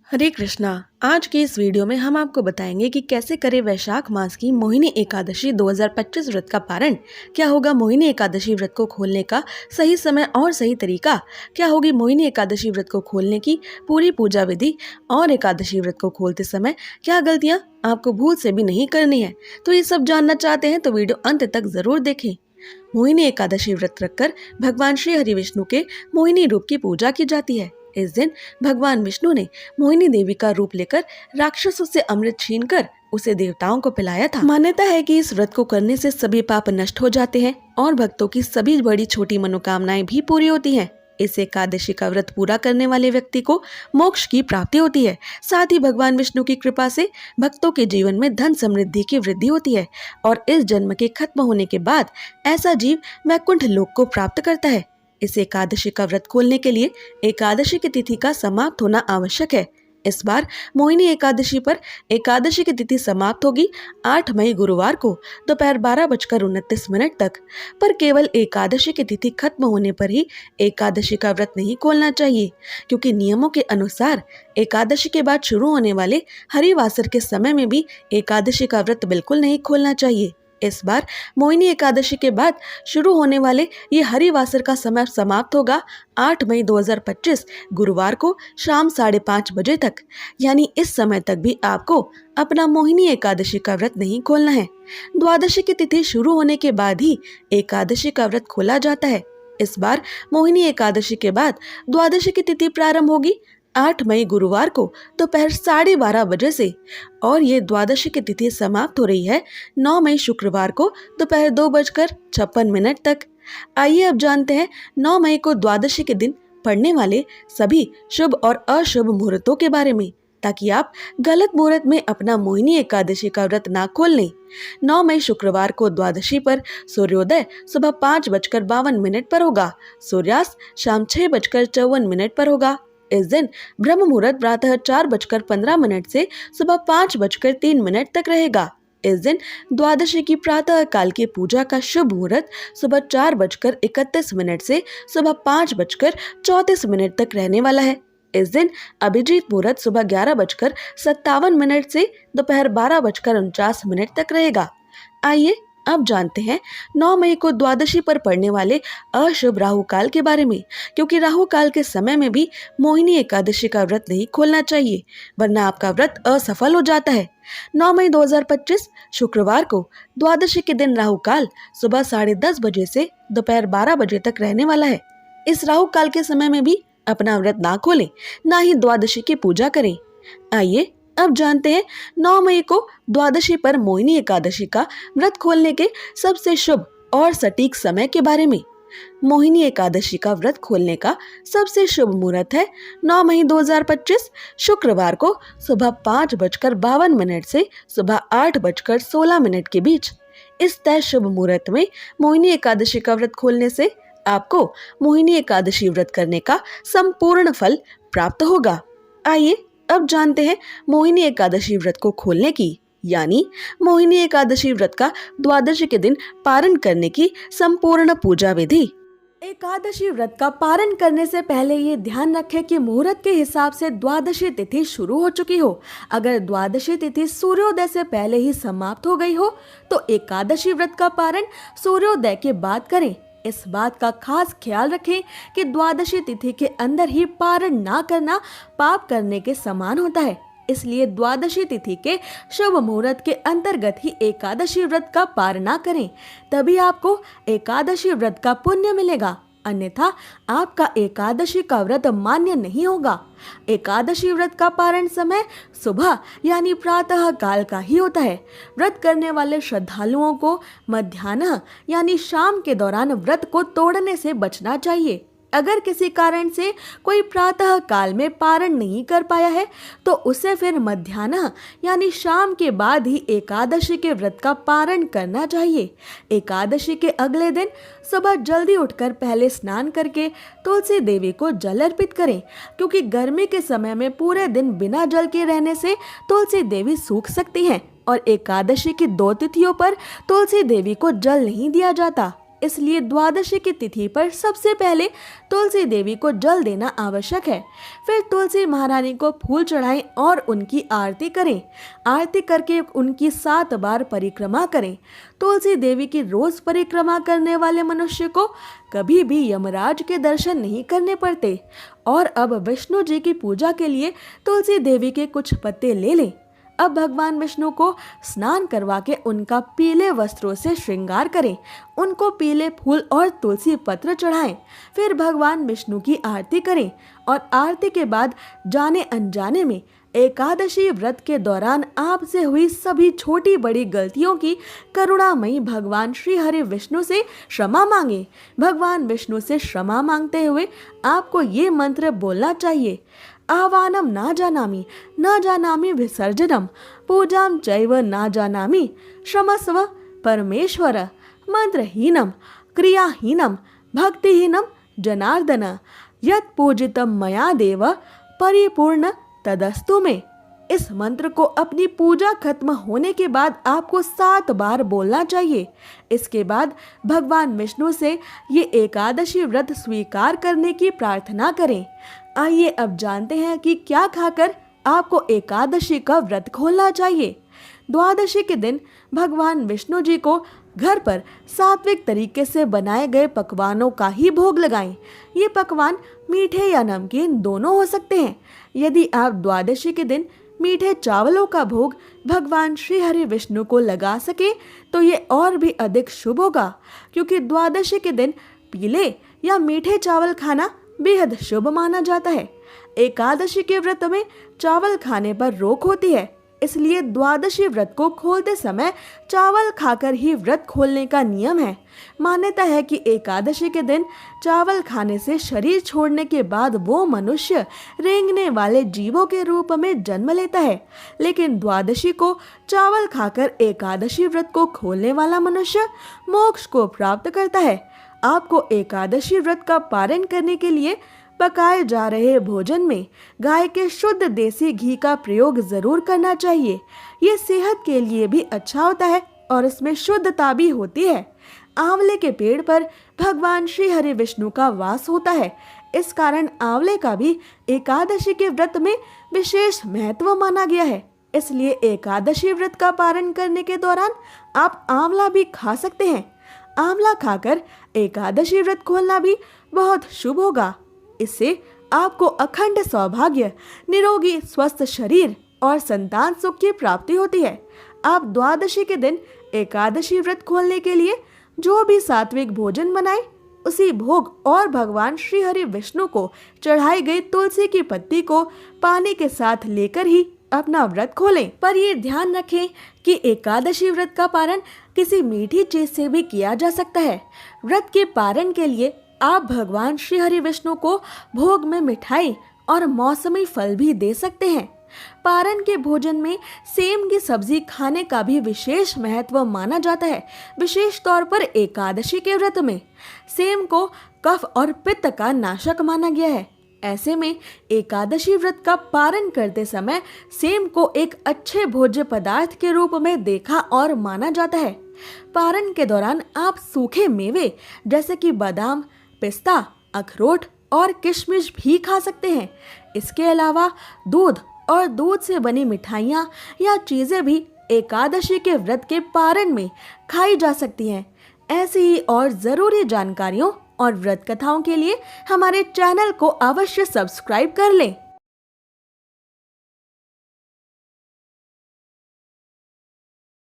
हरे कृष्णा। आज के इस वीडियो में हम आपको बताएंगे कि कैसे करें वैशाख मास की मोहिनी एकादशी 2025 व्रत का पारण। क्या होगा मोहिनी एकादशी व्रत को खोलने का सही समय और सही तरीका, क्या होगी मोहिनी एकादशी व्रत को खोलने की पूरी पूजा विधि, और एकादशी व्रत को खोलते समय क्या गलतियां आपको भूल से भी नहीं करनी है। तो ये सब जानना चाहते हैं तो वीडियो अंत तक जरूर देखें। मोहिनी एकादशी व्रत रखकर भगवान श्री हरि विष्णु के मोहिनी रूप की पूजा की जाती है। इस दिन भगवान विष्णु ने मोहिनी देवी का रूप लेकर राक्षसों से अमृत छीनकर उसे देवताओं को पिलाया था। मान्यता है कि इस व्रत को करने से सभी पाप नष्ट हो जाते हैं और भक्तों की सभी बड़ी छोटी मनोकामनाएं भी पूरी होती हैं। इस एकादशी का व्रत पूरा करने वाले व्यक्ति को मोक्ष की प्राप्ति होती है। साथ ही भगवान विष्णु की कृपा से भक्तों के जीवन में धन समृद्धि की वृद्धि होती है और इस जन्म के खत्म होने के बाद ऐसा जीव वैकुंठ लोक को प्राप्त करता है। इस एकादशी का व्रत खोलने के लिए एकादशी की तिथि का समाप्त होना आवश्यक है। इस बार मोहिनी एकादशी पर एकादशी की तिथि समाप्त होगी 8 मई गुरुवार को दोपहर 12:29 तक। पर केवल एकादशी की तिथि खत्म होने पर ही एकादशी का व्रत नहीं खोलना चाहिए, क्योंकि नियमों के अनुसार एकादशी के बाद शुरू होने वाले हरिवासर के समय में भी एकादशी का व्रत बिल्कुल नहीं खोलना चाहिए। इस बार मोहिनी एकादशी के बाद शुरू होने वाले ये हरिवासर का समय समाप्त होगा 8 मई 2025 गुरुवार को शाम 5:30 बजे तक। यानी इस समय तक भी आपको अपना मोहिनी एकादशी का व्रत नहीं खोलना है। द्वादशी की तिथि शुरू होने के बाद ही एकादशी का व्रत खोला जाता है। इस बार मोहिनी एकादशी के बाद द्वादशी की तिथि प्रारंभ होगी 8 मई गुरुवार को दोपहर 12:30 बजे से, और ये द्वादशी की तिथि समाप्त हो रही है 9 मई शुक्रवार को दोपहर 2:56 तक। आइए अब जानते हैं 9 मई को द्वादशी के दिन पड़ने वाले सभी शुभ और अशुभ मुहूर्तों के बारे में, ताकि आप गलत मुहूर्त में अपना मोहिनी एकादशी का व्रत ना खोल लें। 9 मई शुक्रवार को द्वादशी पर सूर्योदय सुबह 5:52 पर होगा। सूर्यास्त शाम 6:54 पर होगा। इस दिन ब्रह्म मुहूर्त प्रातः 4:15 से सुबह 5:03 तक रहेगा। इस दिन द्वादशी की प्रातः काल की पूजा का शुभ मुहूर्त सुबह 4:31 से सुबह 5:34 तक रहने वाला है। इस दिन अभिजीत मुहूर्त सुबह 11:57 से दोपहर 12:49 तक रहेगा। आइए अब जानते हैं 9 मई को द्वादशी पर पड़ने वाले अशुभ राहु काल के बारे में, क्योंकि राहु काल के समय में भी मोहिनी एकादशी का व्रत नहीं खोलना चाहिए, वरना आपका व्रत असफल हो जाता है। 9 मई 2025 शुक्रवार को द्वादशी के दिन राहु काल सुबह 10:30 बजे से दोपहर 12 बजे तक रहने वाला है। इस राहु काल के समय में भी अपना व्रत ना खोलें, ना ही द्वादशी की पूजा करें। आइए अब जानते हैं 9 मई को द्वादशी पर मोहिनी एकादशी का व्रत खोलने के सबसे शुभ और सटीक समय के बारे में। मोहिनी एकादशी का व्रत खोलने का सबसे शुभ मुहूर्त है 9 मई 2025 शुक्रवार को सुबह 5:52 से सुबह 8:16 के बीच। इस तय शुभ मुहूर्त में मोहिनी एकादशी का व्रत खोलने से आपको मोहिनी एकादशी व्रत करने का संपूर्ण फल प्राप्त होगा। आइए अब जानते हैं मोहिनी एकादशी व्रत को खोलने की, यानी मोहिनी एकादशी व्रत का द्वादशी के दिन पारण करने की संपूर्ण पूजा विधि। एकादशी व्रत का पारण करने से पहले ये ध्यान रखें कि मुहूर्त के हिसाब से द्वादशी तिथि शुरू हो चुकी हो। अगर द्वादशी तिथि सूर्योदय से पहले ही समाप्त हो गई हो तो एकादशी व्रत का पारण सूर्योदय के बाद करें। इस बात का खास ख्याल रखें कि द्वादशी तिथि के अंदर ही पारण ना करना पाप करने के समान होता है। इसलिए द्वादशी तिथि के शुभ मुहूर्त के अंतर्गत ही एकादशी व्रत का पारण करें, तभी आपको एकादशी व्रत का पुण्य मिलेगा, अन्यथा आपका एकादशी का व्रत मान्य नहीं होगा। एकादशी व्रत का पारण समय सुबह यानी प्रातः काल का ही होता है। व्रत करने वाले श्रद्धालुओं को मध्याह्न यानी शाम के दौरान व्रत को तोड़ने से बचना चाहिए। अगर किसी कारण से कोई प्रातः काल में पारण नहीं कर पाया है तो उसे फिर मध्याह्न यानी शाम के बाद ही एकादशी के व्रत का पारण करना चाहिए। एकादशी के अगले दिन सुबह जल्दी उठकर पहले स्नान करके तुलसी देवी को जल अर्पित करें, क्योंकि गर्मी के समय में पूरे दिन बिना जल के रहने से तुलसी देवी सूख सकती हैं और एकादशी की 2 तिथियों पर तुलसी देवी को जल नहीं दिया जाता। इसलिए द्वादशी की तिथि पर सबसे पहले तुलसी देवी को जल देना आवश्यक है। फिर तुलसी महारानी को फूल चढ़ाएं और उनकी आरती करें। आरती करके उनकी 7 बार परिक्रमा करें। तुलसी देवी की रोज परिक्रमा करने वाले मनुष्य को कभी भी यमराज के दर्शन नहीं करने पड़ते। और अब विष्णु जी की पूजा के लिए तुलसी देवी के कुछ पत्ते ले लें। अब भगवान विष्णु को स्नान करवा के उनका पीले वस्त्रों से श्रृंगार करें। उनको पीले फूल और तुलसी पत्र चढ़ाएं। फिर भगवान विष्णु की आरती करें और आरती के बाद जाने अनजाने में एकादशी व्रत के दौरान आपसे हुई सभी छोटी बड़ी गलतियों की करुणामयी भगवान श्री हरि विष्णु से क्षमा मांगे। भगवान विष्णु से क्षमा मांगते हुए आपको ये मंत्र बोलना चाहिए। आह्वानम न जानामि विसर्जनम पूजाम चैव न जानामि क्षमस्व परमेश्वर मंत्रहीनम क्रियाहीनम भक्तिहीनम जनार्दन यत् पूजितम मया देव परिपूर्ण तदस्तु में। इस मंत्र को अपनी पूजा खत्म होने के बाद आपको 7 बार बोलना चाहिए। इसके बाद भगवान विष्णु से ये एकादशी व्रत स्वीकार करने की प्रार्थना करें। आइए अब जानते हैं कि क्या खाकर आपको एकादशी का व्रत खोलना चाहिए। द्वादशी के दिन भगवान विष्णु जी को घर पर सात्विक तरीके से बनाए गए पकवानों का ही भोग लगाएं। ये पकवान मीठे या नमकीन दोनों हो सकते हैं। यदि आप द्वादशी के दिन मीठे चावलों का भोग भगवान श्री हरि विष्णु को लगा सके तो ये और भी अधिक शुभ होगा, क्योंकि द्वादशी के दिन पीले या मीठे चावल खाना बेहद शुभ माना जाता है। एकादशी के व्रत में चावल खाने पर रोक होती है, इसलिए द्वादशी व्रत को खोलते समय चावल खाकर ही व्रत खोलने का नियम है। मान्यता है कि एकादशी के दिन चावल खाने से शरीर छोड़ने के बाद वो मनुष्य रेंगने वाले जीवों के रूप में जन्म लेता है, लेकिन द्वादशी को चावल खाकर एकादशी व्रत को खोलने वाला मनुष्य मोक्ष को प्राप्त करता है। आपको एकादशी व्रत का पारण करने के लिए पकाए जा रहे भोजन में गाय के शुद्ध देसी घी का प्रयोग जरूर करना चाहिए। ये सेहत के लिए भी अच्छा होता है और इसमें शुद्धता भी होती है। आंवले के पेड़ पर भगवान श्री हरि विष्णु का वास होता है। इस कारण आंवले का भी एकादशी के व्रत में विशेष महत्व माना गया है। इसलिए एकादशी व्रत का पारण करने के दौरान आप आंवला भी खा सकते हैं। आंवला खाकर एकादशी व्रत खोलना भी बहुत शुभ होगा। इससे आपको अखंड सौभाग्य, निरोगी स्वस्थ शरीर और संतान सुख की प्राप्ति होती है। आप द्वादशी के दिन एकादशी व्रत खोलने के लिए जो भी सात्विक भोजन बनाएं, उसी भोग और भगवान श्री हरि विष्णु को चढ़ाई गई तुलसी की पत्ती को पानी के साथ लेकर ही अपना व्रत खोलें। पर ये ध्यान रखें कि एकादशी व्रत का पारण किसी मीठी चीज से भी किया जा सकता है। व्रत के पारण के लिए आप भगवान श्री हरि विष्णु को भोग में मिठाई और मौसमी फल भी दे सकते हैं। पारण के भोजन में सेम की सब्जी खाने का भी विशेष महत्व माना जाता है। विशेष तौर पर एकादशी के व्रत में सेम को कफ और पित्त का नाशक माना गया है। ऐसे में एकादशी व्रत का पारण करते समय सेम को एक अच्छे भोज्य पदार्थ के रूप में देखा और माना जाता है। पारण के दौरान आप सूखे मेवे जैसे कि बादाम, पिस्ता, अखरोट और किशमिश भी खा सकते हैं। इसके अलावा दूध और दूध से बनी मिठाइयाँ या चीजें भी एकादशी के व्रत के पारण में खाई जा सकती हैं। ऐसी ही और जरूरी जानकारियों और व्रत कथाओं के लिए हमारे चैनल को अवश्य सब्सक्राइब कर लें।